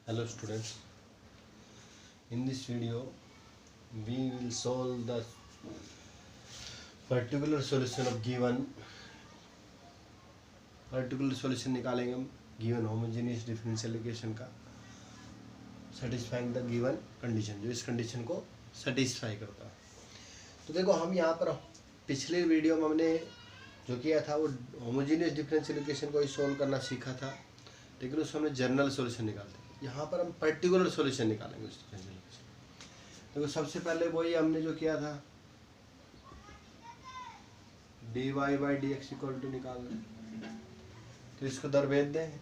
Hello students, in this video we will solve the particular solution of given particular solution निकालेंगे हम given homogeneous differential equation का satisfying the given condition, जो इस condition को satisfy करता है। तो देखो हम यहाँ पर पिछले वीडियो में हमने जो किया था वो होमोजेनियस डिफरेंशियल इक्वेशन को ही सोल्व करना सीखा था, लेकिन उसमें हमने जनरल सॉल्यूशन निकालते हैं। यहाँ पर हम पर्टिकुलर सॉल्यूशन निकालेंगे उस डिफरेंशियल इक्वेशन। देखो सबसे पहले वही हमने जो किया था dy by d x equal to निकालना, तो इसको दरभेद दें।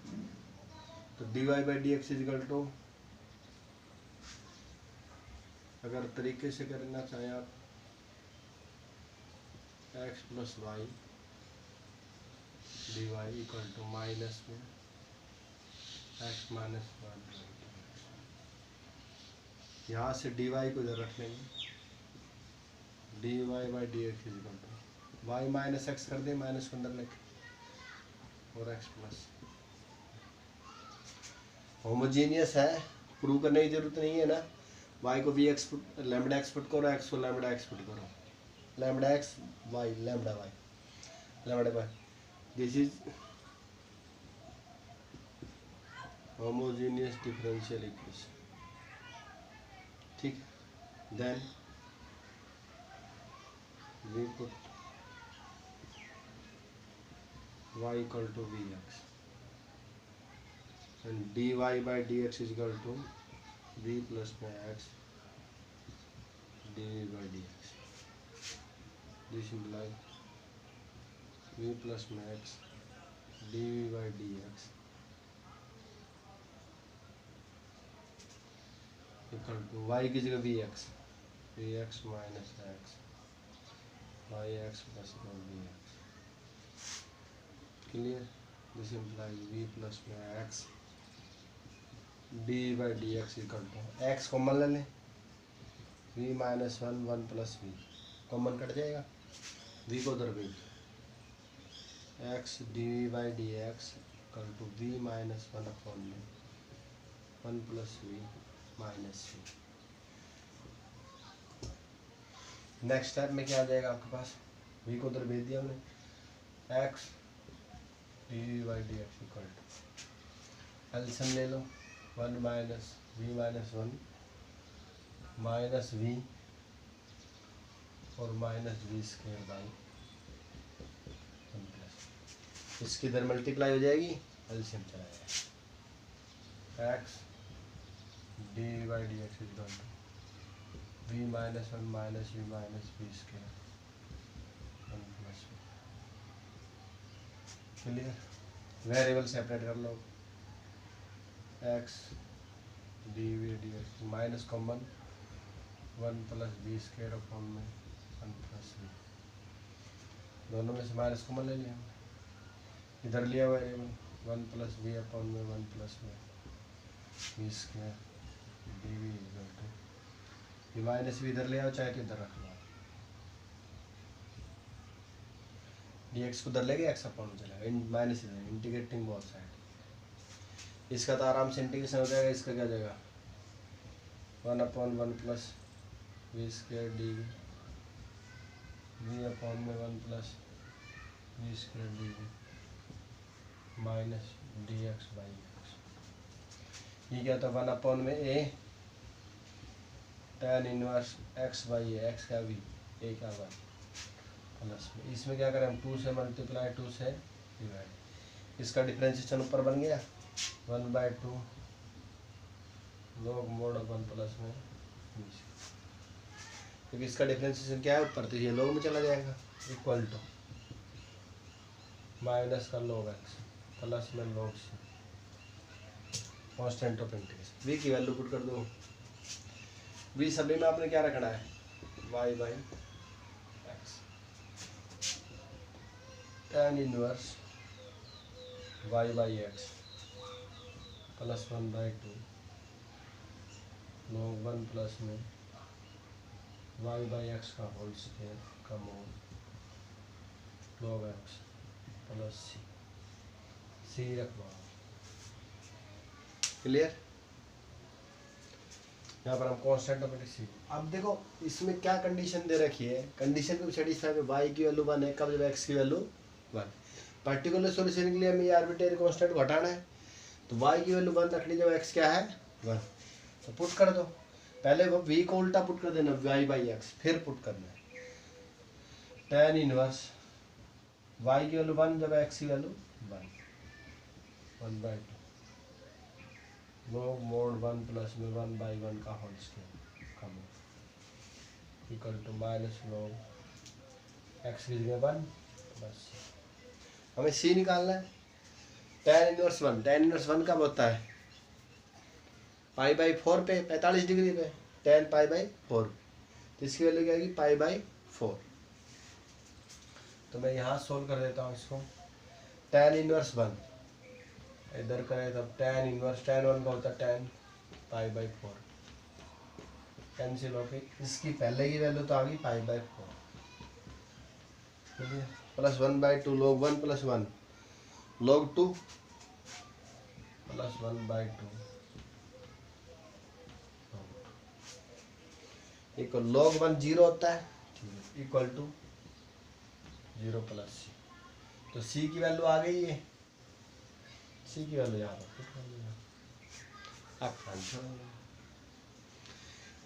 तो dy by d x equal to, अगर तरीके से करना चाहें आप, x plus y d y equal to minus में x माइनस वन। यहाँ से डी वाई को इधर रख लेंगे, d y by d x equal to y minus x कर दें, माइनस को अंदर लेके, और x प्लस। होमोजीनियस है, प्रूव करने की जरूरत नहीं है ना। y को भी एक्स लैम्बडा एक्स पुट करो, x को लैम्बडा एक्स पुट करो, lambda x y lambda y lambda y. This is homogeneous differential equation. ठीक, then we put y equal to v x and d y by d x is equal to v plus में x d v by d x. This implies v plus में x d v by d x equal to y की जगह v x minus x y x plus v x. Clear? This implies v plus में x d by d x equal to x common ले लें, v minus one one plus v common cut जाएगा, v को उधर v x d v by d x equal to v minus one upon में one plus v minus v. Next step में क्या आ जाएगा आपके पास, वी को उधर भेज दिया हमने, x d v by d x equal to LCM ले लो, one minus one minus v और minus v square by one plus. इसकी इधर मल्टीप्लाई हो जाएगी, एलसीएम चला जाएगा, x d v by d x equal to v minus one minus v square one plus. Clear? Variable separate कर लो, x d v d x minus common one plus v square upon में one plus v, दोनों में से minus common ले लिया, इधर लिया variable one plus v upon में वन प्लस में v square d v equal to, ये माइनस वी इधर ले आओ, चाहे तो इधर रख लो, डी एक्स को उधर लेके एक्स अपॉन चलेगा, माइनस इधर इंटीग्रेटिंग बोथ साइड। इसका तो आराम से इंटीग्रेशन हो जाएगा, इसका क्या हो जाएगा, one upon one plus v square d v upon में one plus v square d v minus d x by x. ये क्या था, वन अपॉन में a tan inverse x by x का वी, ए का वाई प्लस में, इसमें क्या करें हम, टू से मल्टीप्लाई टू से डिवाइड, इसका डिफरेंशिएशन ऊपर बन गया वन बाई टू लोग मोड वन प्लस में नीचे, क्योंकि इसका डिफरेंशिएशन क्या है ऊपर, तो ये लोग में चला जाएगा, इक्वल टू माइनस का लोग एक्स प्लस में लोग c, constant of integration, v की वैल्यू पुट कर दो, वी सभी में आपने क्या रखना है, y by x tan inverse y by x plus one by two log one plus में वाई बाई एक्स का होल स्क्वायर का mod log x plus c रखवा। क्लियर? यहाँ पर हम कांस्टेंट ऑफ सी। अब देखो इसमें क्या कंडीशन दे रखी है, कंडीशन को सेटिस्फाई में y की वैल्यू 1 है कब, जब x की वैल्यू 1। पर्टिकुलर सॉल्यूशन के लिए हमें ये आर्बिट्रेरी कांस्टेंट को हटाना है, तो y की वैल्यू 1 रखनी, जब x क्या है 1। तो पुट कर दो, पहले वो v को उल्टा पुट कर देना y बाई एक्स, फिर पुट करना है tan इनवर्स y की वैल्यू 1 जब x की वैल्यू 1/2 log mod 1 प्लस में 1/1 का whole square come equal to minus log x की जगह 1 बस। हमें c निकालना है। tan इनवर्स 1, tan इनवर्स 1 कब होता है π/4 पे, 45 डिग्री पे, tan π/4, तो इसकी वैल्यू क्या आएगी π/4। तो मैं यहाँ सोल्व कर देता हूँ इसको। tan इनवर्स 1 इधर करें तब tan इनवर्स tan 1 का होता है tan π/4, कैंसिल हो गई, इसकी पहले की वैल्यू तो आ गई π/4, plus 1/2 log 1 plus 1 log 2 plus 1/2 equal log 1 0 होता है, इक्वल टू 0 प्लस सी। तो सी की वैल्यू आ गई है, सी की वैल्यू यहाँ पर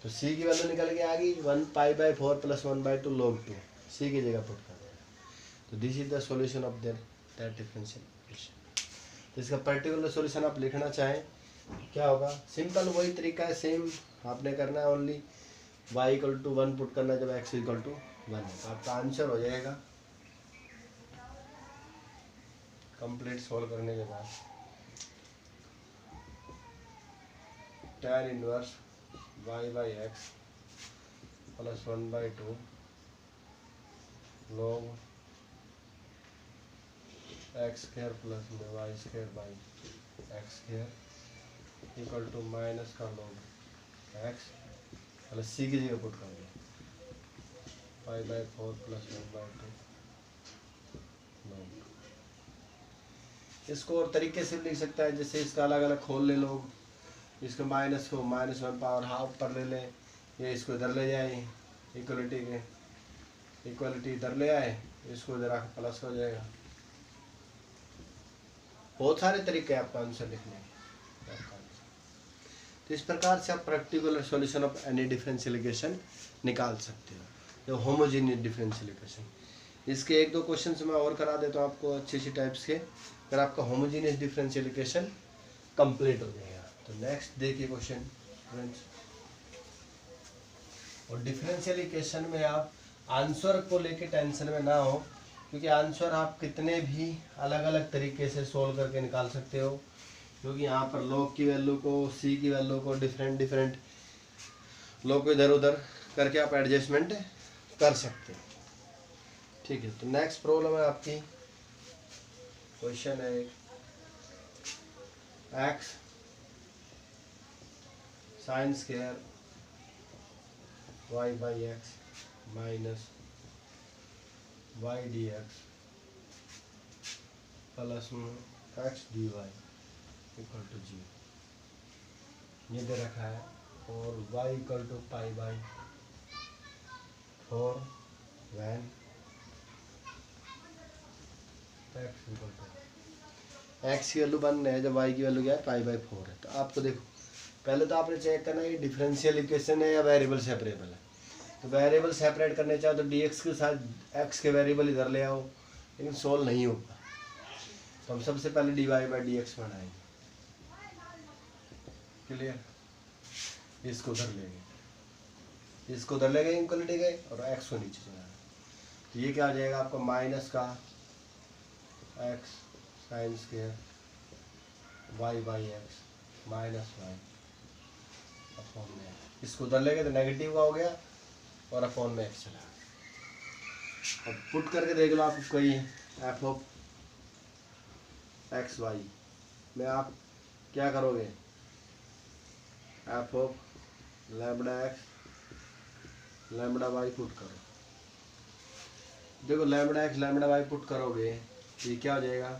तो सी की वैल्यू निकल के आ गई 1π/4 प्लस 1/2 log 2, सी की जगह पुट कर देना। तो this is the solution of that differential equation. तो इसका पर्टिकुलर सॉल्यूशन आप लिखना चाहें क्या होगा, सिंपल वही तरीका है, सेम आपने करना है, only y equal to 1 put करना जब x इक्वल टू 1 है, तो आपका आंसर हो जाएगा कंप्लीट सॉल्व करने के बाद tan inverse y/x plus 1/2 log x² plus y² by x² equal to minus का log x प्लस सी की जगह पुट कर दिया π/4 प्लस 1/2 log। इसको और तरीके से लिख सकता है, जैसे इसका अलग अलग खोल ले लोग, इसके माइनस को -1 पावर हाफ पर ले लें, ये इसको इधर ले जाए, इक्वलिटी इधर ले आए, इसको इधर आकर प्लस हो जाएगा। बहुत सारे तरीके हैं आपका आंसर लिखने के। तो इस प्रकार से आप particular solution of any differential equation निकाल सकते हो, जो होमोजेनियस डिफरेंशियल इक्वेशन। इसके एक दो क्वेश्चन मैं और करा देता हूँ आपको अच्छी टाइप्स के, फिर आपका होमोजेनियस डिफरेंशियल इक्वेशन कंप्लीट हो जाएगा। तो नेक्स्ट देखिए क्वेश्चन फ्रेंड्स, और डिफरेंशियल इक्वेशन में आप आंसर को लेके टेंशन में ना हो, क्योंकि आंसर आप कितने भी अलग अलग तरीके से सोल्व करके निकाल सकते हो, क्योंकि यहाँ पर log की वैल्यू को, c की वैल्यू को डिफरेंट log को इधर उधर करके आप एडजस्टमेंट कर सकते हो। ठीक है, तो नेक्स्ट प्रॉब्लम है आपकी, क्वेश्चन है x sin square y/x minus y dx plus x dy equal to 0 ये दे रखा है, और y equal to π/4 when x equal to x की वैल्यू 1 है, जब y की वैल्यू क्या है π/4 है। तो आपको देखो पहले तो आपने चेक करना है डिफरेंशियल इक्वेशन है या वेरिएबल सेपरेबल है। तो वेरिएबल सेपरेट करने चाहो तो dx के साथ x के वेरिएबल इधर ले आओ, लेकिन सोल्व नहीं होगा। तो हम सबसे पहले dy/dx बनाएंगे, क्लियर। इसको उधर लेंगे, इसको उधर ले गए इक्वलिटी गए, और x को नीचे चला। तो ये क्या आ जाएगा आपका माइनस का x sine square y/x minus y upon में, इसको उधर ले गए तो नेगेटिव का हो गया, और अपॉन में x चला। अब पुट करके देख लो आप कोई एफ ऑफ एक्स वाई में आप क्या करोगे, f of lambda x lambda y put करो। देखो lambda x lambda y put करोगे तो ये क्या हो जाएगा,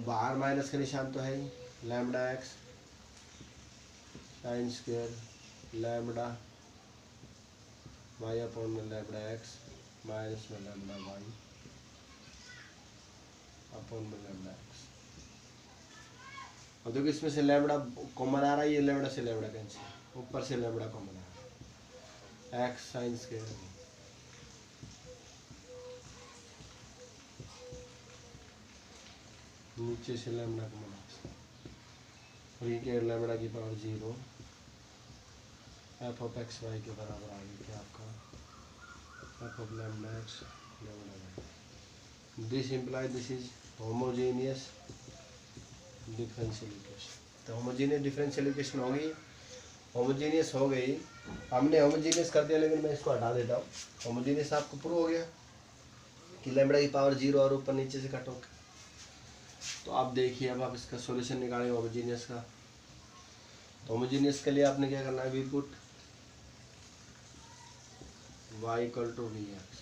बाहर माइनस का निशान तो है ही, lambda x sine square lambda y upon में लैम्बडा एक्स माइनस में लैम्बडा वाई अपॉन में लैम्बडा एक्स। अब देखो इसमें से लैम्बडा कॉमन आ रहा है, ये लैम्बडा से लैम्बडा कैंसिल, ऊपर से लैम्बडा कॉमन आ रहा है, एक्स साइन स्क्वायर नीचे से लैम्बडा कॉमन और ये क्या लैम्बडा की power 0 f of x y के बराबर आ गई क्या आपका f of lambda x lambda y. This imply this is homogeneous differential equation. तो होमोजेनियस डिफरेंशियल इक्वेशन हो गई, होमोजेनियस हो गई, हमने होमोजेनियस कर दिया, लेकिन मैं इसको हटा देता हूँ। होमोजेनियस आपको प्रूव हो गया कि लैम्बडा की पावर 0 और ऊपर नीचे से कट हो। तो आप देखिए अब आप इसका सॉल्यूशन निकालेंगे होमोजेनियस का। तो होमोजेनियस के लिए आपने क्या करना है, we put y equal to v x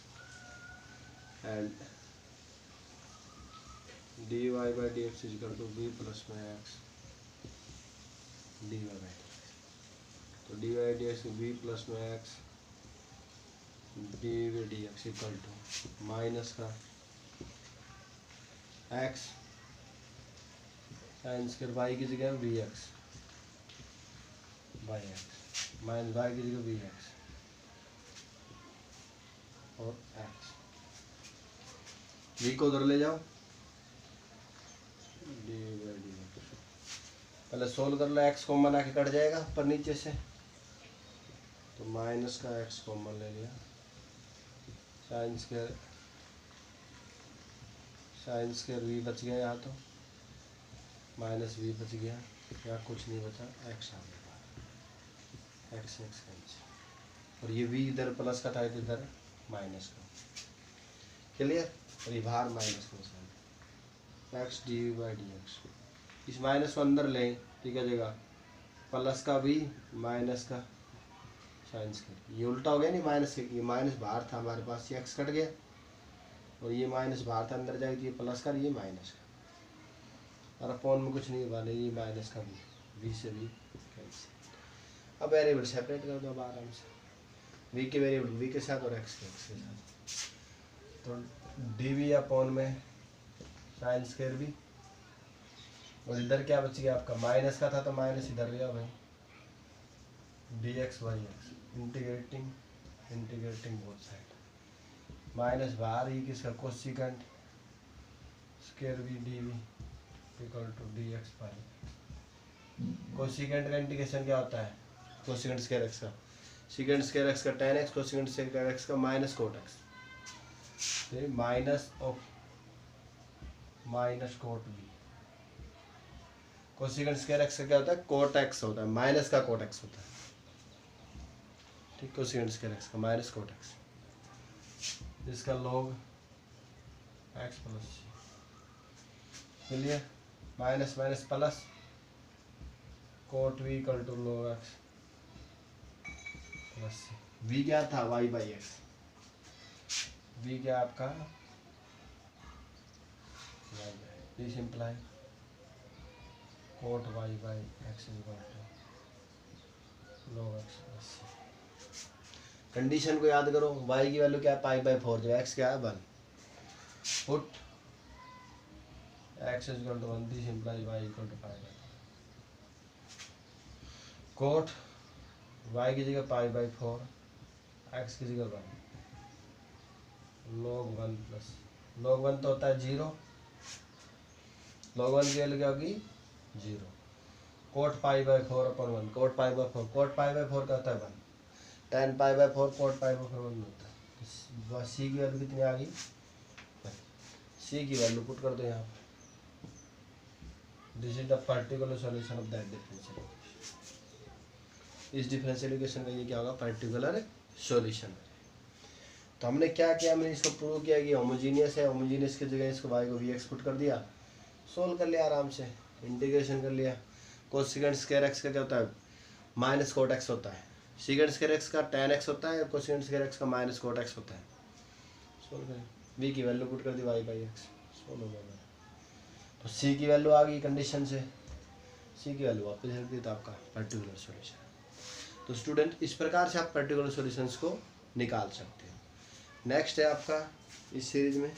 and d y by d x equal to v plus में एक्स डी वाई बाई। तो d y d x v plus में x d v d x equal to minus का x sine square y की जगह v x by x minus y की जगह v x और x. V को उधर ले जाओ, डी बाई डी एक्स पहले सोल्व कर लो, एक्स कॉमन आके कट जाएगा ऊपर नीचे से, तो माइनस का एक्स कॉमन ले लिया, साइन स्क्वायर वी बच गया यहाँ, तो माइनस वी बच गया, यहाँ कुछ नहीं बचा, एक्स आ गया, एक्स एक्स कैंसिल, और ये वी इधर प्लस का था इधर माइनस का, क्लियर। और ये बाहर माइनस का sine x d by d x, इस माइनस को अंदर लें, ठीक है जगह प्लस का वी माइनस का साइन स्क्वायर, ये उल्टा हो गया नहीं, माइनस के ये माइनस बाहर था हमारे पास, ये एक्स कट गया और ये माइनस बाहर था अंदर जाएगी, ये प्लस का ये माइनस का, और अपॉन में कुछ नहीं हुआ, नहीं ये माइनस का वी से वी कैंसिल। अब वेरिएबल सेपरेट कर दो अब आराम से, वी के वेरिएबल वी के साथ और एक्स के साथ, तो डी वी अपॉन में साइन स्क्वायर वी, और इधर क्या बच गया आपका, माइनस का था तो माइनस इधर गया भाई, d x y x integrating both side, minus बाहर ही किसका cosecant square v d v equal to d x y. Cosecant का इंटीग्रेशन क्या होता है, कोसिकेंट स्क्वायर एक्स का सीकेंट स्क्वायर एक्स का tan x, cosecant square x का minus cot x, minus of minus cot v. Cosecant square x का क्या होता है, कोट एक्स होता है, माइनस का कोट एक्स होता है, ठीक। कोसिकेंट स्क्वायर एक्स का माइनस कोट एक्स, इसका log x plus c, clear. Minus minus plus, cot v equal to log x plus c. V क्या था, वाई बाई एक्स, वी क्या आपका y by, this imply cot y by x equal to log x plus c. Condition को याद करो, y की value क्या है, पाई बाई 4, जो x क्या है 1, put x equal to 1, this imply y equal to pi by, cot y की जगह पाई बाई 4, x की जगह 1, log 1 प्लस log 1 तो होता है 0, log 1 की वैल्यू क्या होगी 0, coat pi by 4 upon 1, coat pi by 4, coat pi by 4 का होता है 1, tan pi by 4 coat pi by 4 1 होता है। सी की वैल्यू कितनी आ गई, सी की वैल्यू पुट कर दो यहाँ पर, this is the particular solution of that differential equation. इस डिफरेंशियल इक्वेशन का ये क्या होगा, पर्टिकुलर सॉल्यूशन। तो हमने क्या किया, हमने इसको प्रूव किया कि होमोजीनियस है, होमोजीनियस की जगह इसको वाई को वी एक्स पुट कर दिया, सोल्व कर लिया आराम से, इंटीग्रेशन कर लिया। कोसिकेंट स्क्वायर एक्स का क्या होता है, माइनस कोट एक्स होता है, सीकेंट स्क्वायर एक्स का tan एक्स होता है, कोसिकेंट स्क्वायर एक्स का माइनस कोट एक्स होता है। सोल्व करें, वी की वैल्यू पुट कर दी वाई बाई एक्स, सोल्व हो गया। तो सी की वैल्यू आ गई कंडीशन से, सी की वैल्यू वापस रख दी तो आपका पर्टिकुलर सॉल्यूशन। तो स्टूडेंट इस प्रकार से आप पर्टिकुलर सॉल्यूशंस को निकाल सकते हो। नेक्स्ट है आपका इस सीरीज में,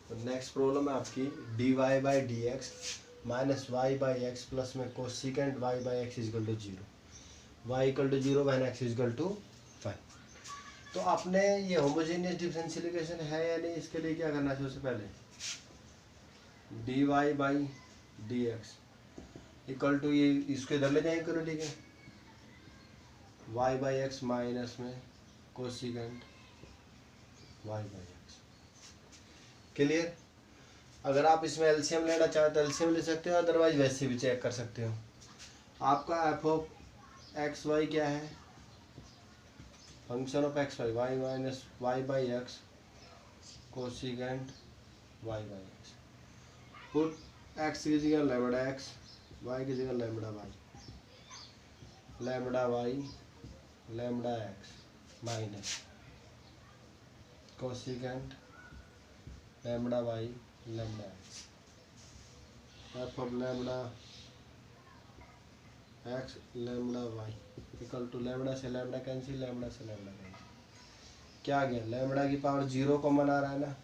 तो नेक्स्ट प्रॉब्लम है आपकी dy by d x minus y by x plus में cosecant y by x equal to 0, y equal to 0 when x equal to 5। तो आपने ये होमोजेनियस डिफरेंशियल इक्वेशन है या नहीं, इसके लिए क्या करना है सबसे पहले, dy by d x equal to ये इसको इधर ले जाएंगे करो, ठीक है, वाई बाई एक्स माइनस में cosecant y by x. Clear. अगर आप इसमें एलसीएम लेना चाहे तो एलसीएम ले सकते हो, अदरवाइज वैसे भी चेक कर सकते हो। आपका एफ ऑफ एक्स वाई क्या है, function of x y, y minus y by x cosecant y by x. Put x की जगह लैम्बडा एक्स, वाई की जगह lambda y, lambda y lambda x minus cosecant lambda y lambda x. F of lambda x lambda y equal to lambda से lambda cancel, lambda से lambda cancel, क्या आ गया, lambda की पावर 0 कॉमन आ रहा है ना,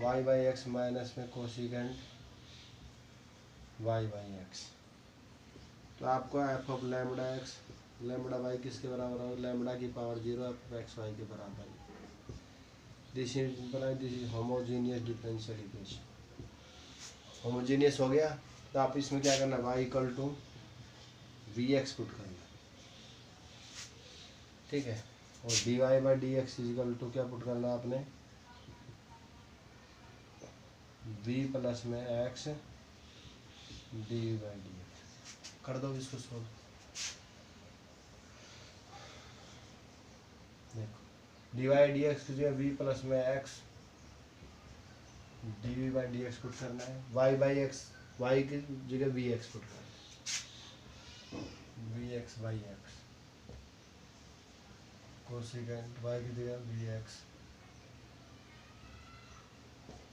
वाई बाई एक्स माइनस में कोसिकेंट वाई बाई एक्स। तो आपको f of lambda x lambda y किसके बराबर हो, लैम्बडा की power 0 f of x y के बराबर। This is homogeneous differential equation. Homogeneous हो गया तो आप इसमें क्या करना, y equal to v x put करना, ठीक है, और d y by d x equal to क्या पुट करना आपने, वी प्लस में x d by d x. कर दो इसको सोल्व। देखो डी वाई डी एक्स की जगह वी प्लस में x d v by d x put करना है, वाई बाई एक्स वाई की जगह वी एक्स पुट करना है, v x by x cosecant y की जगह v x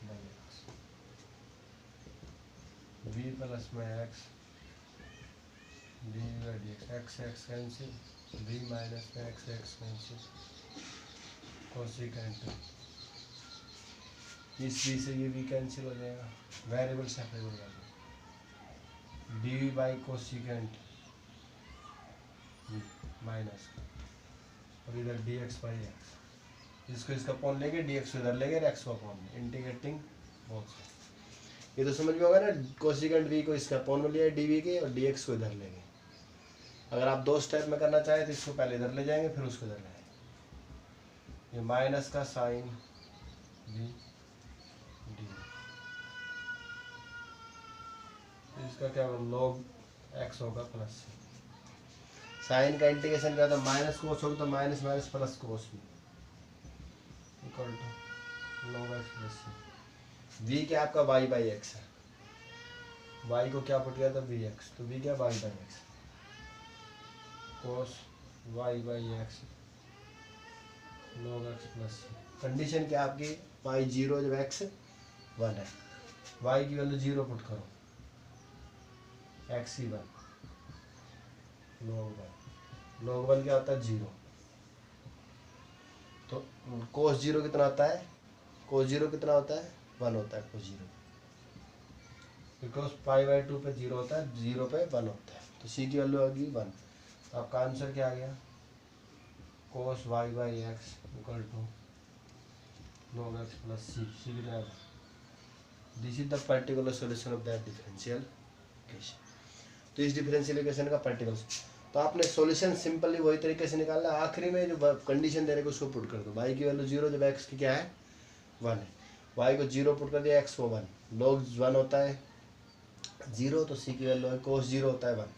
by x, v plus में x d by d x, x x cancel, v minus में एक्स एक्स कैंसिल, कोसिकेंट इस v से ये वी कैंसिल हो जाएगा, वेरिएबल सेपरेट हो जाएगा, डी बाई कोसिकेंट माइनस और इधर डी एक्स बाई एक्स, इसको इसका अपॉन लेंगे, डी एक्स को इधर लेंगे, एक्स को अपॉन इंटीग्रेटिंग बोथ। ये तो समझ में होगा ना, कोसिकेंट वी को इसका अपॉन में लिया डी वी के और डी एक्स को इधर लेंगे। अगर आप दो स्टेप में करना चाहें तो इसको पहले इधर ले जाएंगे फिर उसको इधर लाएंगे। ये माइनस का साइन वी डी, इसका क्या होगा, लॉग एक्स होगा प्लस सी। साइन का इंटीग्रेशन क्या था, माइनस कोस होगा तो माइनस माइनस प्लस कोस भी equal to log x plus c. V क्या आपका वाई बाई एक्स है, वाई को क्या पुट गया था वी एक्स, तो वी क्या y by x cos y by x log x plus c. Condition क्या आपकी, वाई 0 जब एक्स 1 है, वाई की वैल्यू 0 पुट करो, एक्स ही 1 लॉग 1 क्या होता है 0, तो कोस 0 कितना होता है, कोस 0 कितना होता है 1 होता है कोस 0, बिकॉज पाई बाई 2 पे 0 होता है, 0 पे 1 होता है, तो सी की वैल्यू आ गई 1। तो आपका आंसर क्या आ गया, cos y by x equal to log x plus C. C कितना है, this is the particular solution of that differential equation. तो इस डिफरेंशियल इक्वेशन का पर्टिकुलर, तो आपने सॉल्यूशन सिंपली वही तरीके से निकालना, आखिरी में जो कंडीशन दे रहे उसको पुट कर दो, वाई की वैल्यू 0 जब एक्स की क्या है 1 है, वाई को 0 पुट कर दिया, एक्स को 1, लॉग 1 होता है 0, तो सी की वैल्यू है कोस 0 होता है 1,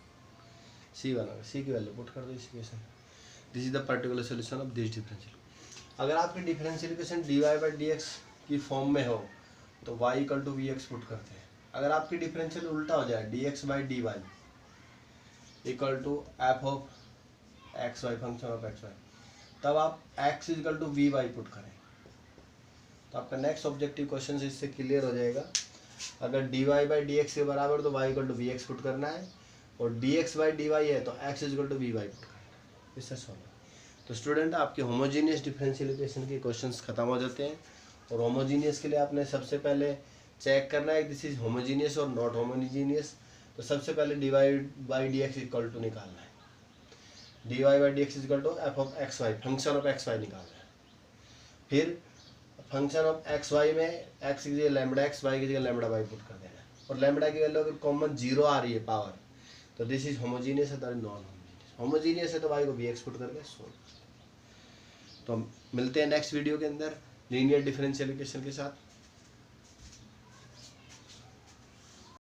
सी 1 होगा, सी की वैल्यू पुट कर दो इस equation. This is the particular solution of this differential. अगर आपकी differential equation d y by d x की फॉर्म में हो तो y equal to v x put करते हैं। अगर आपकी डिफरेंशियल उल्टा हो जाए, d x by d y equal to f of x y function of x y, तब आप x is equal to v y put करें, तो आपका नेक्स्ट ऑब्जेक्टिव क्वेश्चन इससे क्लियर हो जाएगा। अगर dy बाई डी एक्स के बराबर तो y equal to v x put करना है, और dx बाई डी वाई है तो x equal to v y put करना है। इससे सॉल्व। तो स्टूडेंट आपके होमोजीनियस डिफरेंशियल इक्वेशन के क्वेश्चंस खत्म हो जाते हैं। और होमोजीनियस के लिए आपने सबसे पहले चेक करना है दिस इज होमोजीनियस और नॉट होमोजीनियस। तो सबसे पहले d y by d x equal to निकालना है, d y by d x equal to f of x y, function of x y निकालना है। फिर फंक्शन ऑफ एक्स वाई में एक्स की जगह लैम्बडा एक्स, वाई की जगह लैम्बडा वाई पुट कर देना है, और लैम्बडा की वैल्यू अगर कॉमन जीरो आ रही है पावर, तो दिस इज होमोजीनियस है, नॉन होमोजीनियस। होमोजीनियस है तो वाई को वी एक्स पुट करके सोल्व। तो मिलते हैं नेक्स्ट वीडियो के अंदर लीनियर डिफरेंशियल इक्वेशन के साथ।